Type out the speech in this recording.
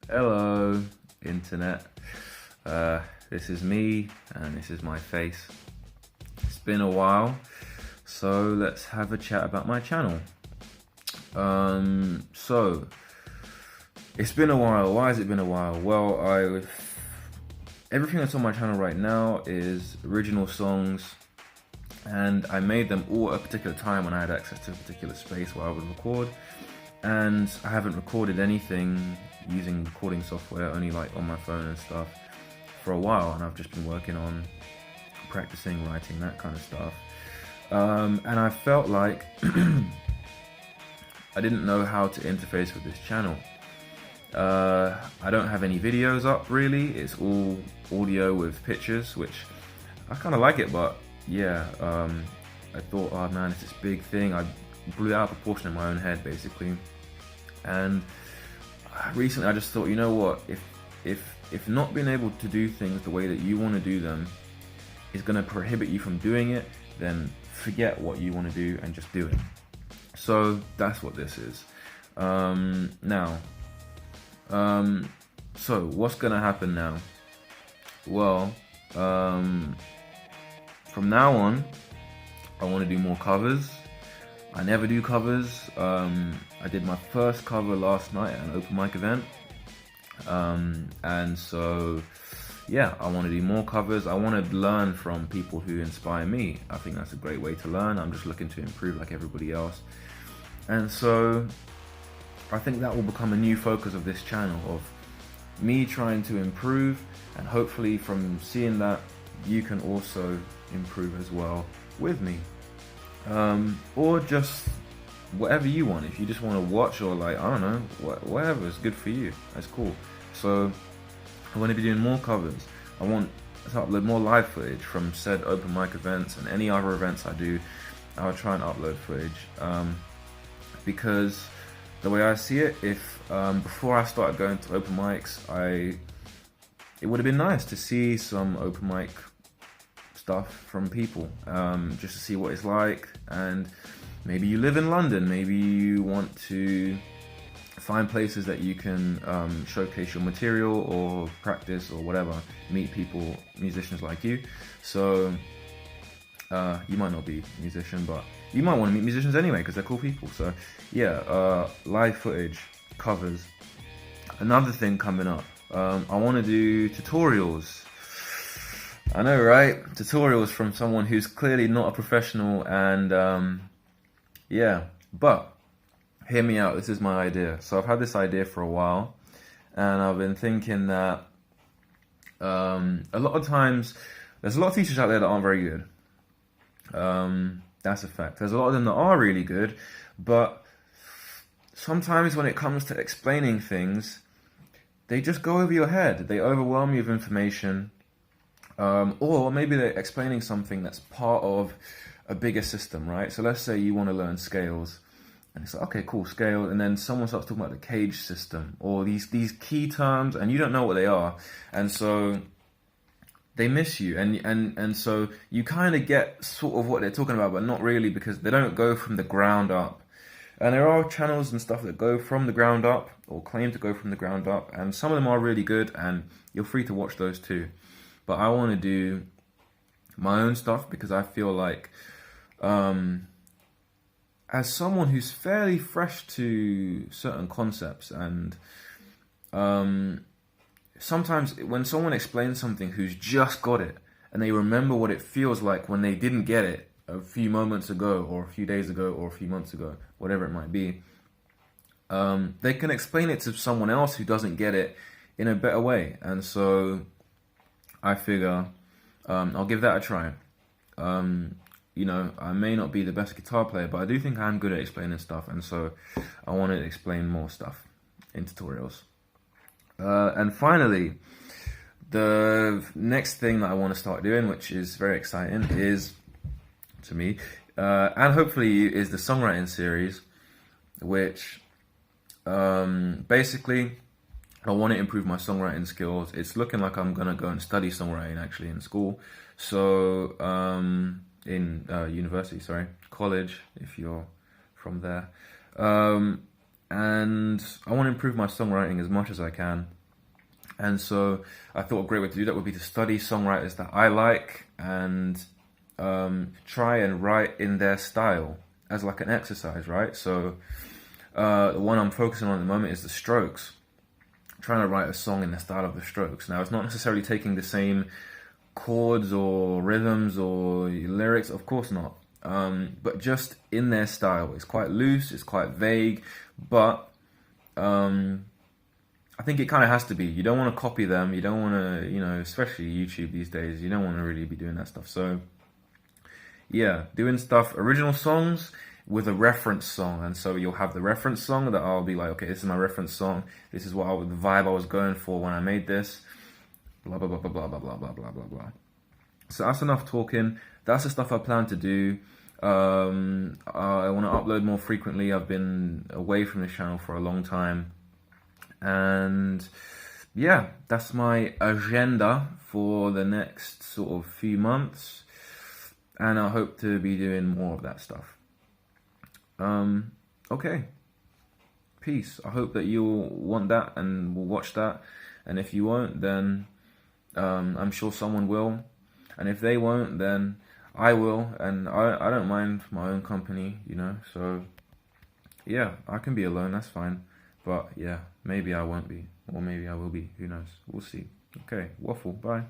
Hello, internet. This is me, and this is my face. It's been a while, so let's have a chat about my channel. So it's been a while. Why has it been a while? Well, everything that's on my channel right now is original songs, and I made them all at a particular time when I had access to a particular space where I would record. And I haven't recorded anything using recording software, only like on my phone and stuff, for a while, and I've just been working on practicing, writing, that kind of stuff. And I felt like I didn't know how to interface with this channel. I don't have any videos up really, it's all audio with pictures, which I kind of like it, but yeah, I thought, oh man, it's this big thing. I blew it out of proportion in my own head basically. And recently I just thought, you know what, if not being able to do things the way that you want to do them is going to prohibit you from doing it, then forget what you want to do and just do it. So that's what this is. So what's going to happen now? Well, from now on, I want to do more covers. I never do covers. I did my first cover last night at an open mic event. And so, yeah, I want to do more covers. I want to learn from people who inspire me. I think that's a great way to learn. I'm just looking to improve like everybody else. And so, I think that will become a new focus of this channel, of me trying to improve, and hopefully from seeing that, you can also improve as well with me. Or just whatever you want. If you just want to watch, or like, I don't know, whatever is good for you, that's cool. So I want to be doing more covers. I want to upload more live footage from said open mic events, and any other events I do, I'll try and upload footage. Because the way I see it, if before I started going to open mics, it would have been nice to see some open mic stuff from people, just to see what it's like. And maybe you live in London, maybe you want to find places that you can showcase your material or practice or whatever, meet people, musicians like you. So you might not be a musician, but you might want to meet musicians anyway because they're cool people. So yeah, live footage, covers. Another thing coming up, I want to do tutorials. I know, right? Tutorials from someone who's clearly not a professional, and yeah, but hear me out, this is my idea. So I've had this idea for a while, and I've been thinking that a lot of times, there's a lot of teachers out there that aren't very good. That's a fact. There's a lot of them that are really good, but sometimes when it comes to explaining things, they just go over your head. They overwhelm you with information. Or maybe they're explaining something that's part of a bigger system, right? So let's say you want to learn scales, and it's like, okay, cool, scale, and then someone starts talking about the cage system, or these key terms, and you don't know what they are, and so they miss you, and so you kind of get sort of what they're talking about, but not really, because they don't go from the ground up. And there are channels and stuff that go from the ground up, or claim to go from the ground up, and some of them are really good, and you're free to watch those too. But I want to do my own stuff because I feel like, as someone who's fairly fresh to certain concepts, and sometimes when someone explains something who's just got it, and they remember what it feels like when they didn't get it a few moments ago, or a few days ago, or a few months ago, whatever it might be, they can explain it to someone else who doesn't get it in a better way. And so I figure I'll give that a try. You know, I may not be the best guitar player, but I do think I'm good at explaining stuff, and so I want to explain more stuff in tutorials. And finally, the next thing that I want to start doing, which is very exciting, is, to me, and hopefully is the songwriting series, which basically, I want to improve my songwriting skills. It's looking like I'm going to go and study songwriting actually in school. So, in university, sorry, college, if you're from there. and I want to improve my songwriting as much as I can. And so I thought a great way to do that would be to study songwriters that I like and try and write in their style as like an exercise, right? So the one I'm focusing on at the moment is the Strokes. I'm trying to write a song in the style of the Strokes. Now, it's not necessarily taking the same chords or rhythms or lyrics, of course not. But just in their style. It's quite loose, it's quite vague, but I think it kind of has to be. You don't want to copy them. You don't want to, especially YouTube these days, you don't want to really be doing that stuff. So, yeah, doing stuff, original songs with a reference song. And so you'll have the reference song that I'll be like, okay, this is my reference song. This is the vibe I was going for when I made this. Blah, blah, blah, blah, blah, blah, blah, blah, blah, blah, blah. So that's enough talking. That's the stuff I plan to do. I want to upload more frequently. I've been away from this channel for a long time. And yeah, that's my agenda for the next sort of few months. And I hope to be doing more of that stuff. Okay. Peace. I hope that you'll want that and will watch that. And if you won't, then I'm sure someone will. And if they won't, then I will. And I don't mind my own company, So yeah, I can be alone. That's fine. But yeah, maybe I won't be, or maybe I will be. Who knows? We'll see. Okay, waffle. Bye.